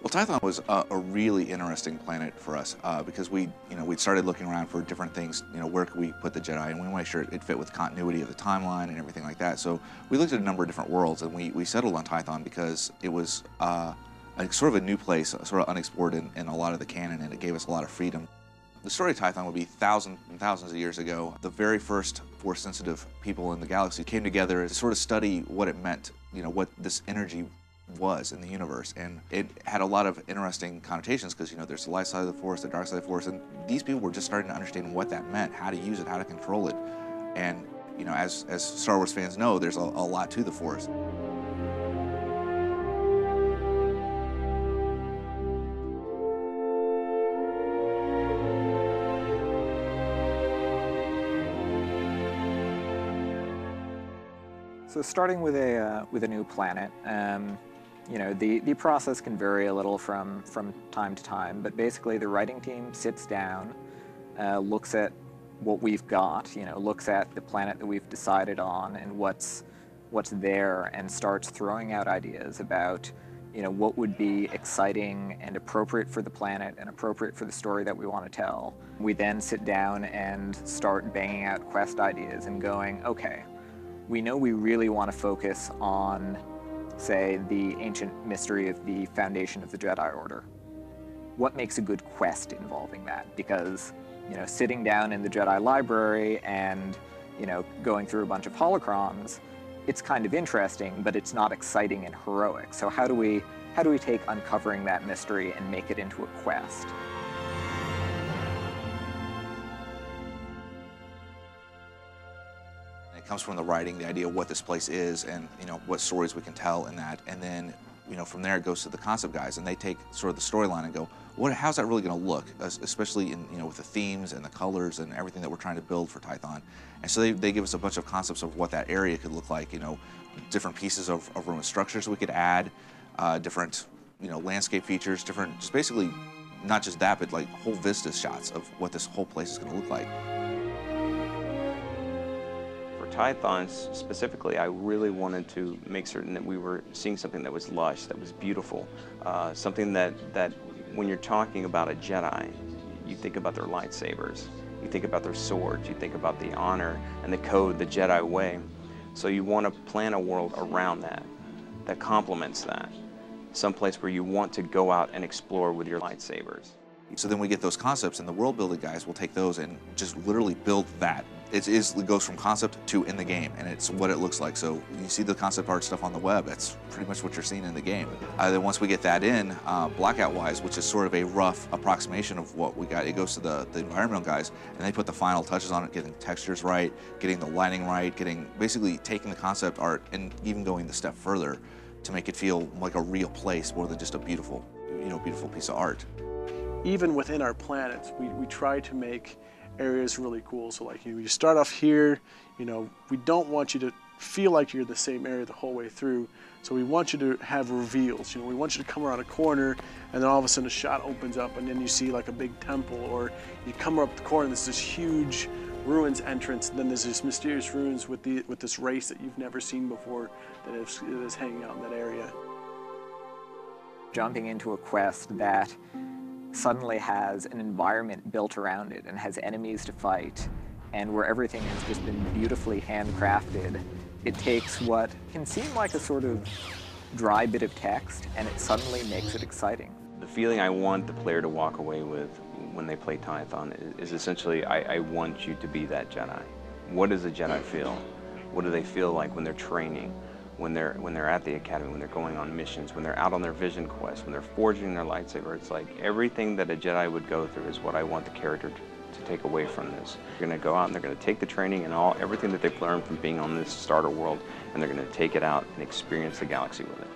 Well, Tython was a really interesting planet for us because we'd started looking around for different things. Where could we put the Jedi, and we want to make sure it fit with continuity of the timeline and everything like that. So we looked at a number of different worlds, and we settled on Tython because it was sort of a new place, sort of unexplored in a lot of the canon, and it gave us a lot of freedom. The story of Tython would be thousands and thousands of years ago. The very first Force-sensitive people in the galaxy came together to sort of study what it meant, what this energy was in the universe, and it had a lot of interesting connotations because there's the light side of the Force, the dark side of the Force, and these people were just starting to understand what that meant, how to use it, how to control it, and as Star Wars fans know, there's a lot to the Force. So starting with a new planet, the process can vary a little from time to time, but basically the writing team sits down, looks at what we've got, looks at the planet that we've decided on and what's there, and starts throwing out ideas about what would be exciting and appropriate for the planet and appropriate for the story that we want to tell. We then sit down and start banging out quest ideas and going, okay, we know we really want to focus on, say, the ancient mystery of the foundation of the Jedi Order. What makes a good quest involving that? Because, sitting down in the Jedi library and, going through a bunch of holocrons, it's kind of interesting, but it's not exciting and heroic. So how do we take uncovering that mystery and make it into a quest? It comes from the writing, the idea of what this place is, and what stories we can tell in that, and then from there it goes to the concept guys, and they take sort of the storyline and go, how's that really going to look, especially in with the themes and the colors and everything that we're trying to build for Tython. And so they give us a bunch of concepts of what that area could look like, different pieces of Roman structures we could add, different landscape features, just basically not just that, but like whole vista shots of what this whole place is going to look like. Tython specifically, I really wanted to make certain that we were seeing something that was lush, that was beautiful, something that when you're talking about a Jedi, you think about their lightsabers, you think about their swords, you think about the honor and the code, the Jedi way. So you want to plan a world around that complements that, someplace where you want to go out and explore with your lightsabers. So then we get those concepts, and the world building guys will take those and just literally build that. It goes from concept to in the game, and it's what it looks like. So you see the concept art stuff on the web, that's pretty much what you're seeing in the game. Then once we get that in, blackout-wise, which is sort of a rough approximation of what we got, it goes to the environmental guys, and they put the final touches on it, getting textures right, getting the lighting right, basically taking the concept art and even going the step further to make it feel like a real place more than just a beautiful, beautiful piece of art. Even within our planets, we try to make areas really cool. So like you start off here, we don't want you to feel like you're the same area the whole way through. So we want you to have reveals. We want you to come around a corner, and then all of a sudden a shot opens up, and then you see like a big temple, or you come up the corner and there's this huge ruins entrance, and then there's this mysterious ruins with this race that you've never seen before that is hanging out in that area. Jumping into a quest that suddenly has an environment built around it and has enemies to fight, and where everything has just been beautifully handcrafted. It takes what can seem like a sort of dry bit of text, and it suddenly makes it exciting. The feeling I want the player to walk away with when they play Tython is essentially, I want you to be that Jedi. What does a Jedi feel? What do they feel like when they're training? When they're at the academy, when they're going on missions, when they're out on their vision quest, when they're forging their lightsaber. It's like everything that a Jedi would go through is what I want the character to take away from this. They're going to go out and they're going to take the training and everything that they've learned from being on this starter world, and they're going to take it out and experience the galaxy with it.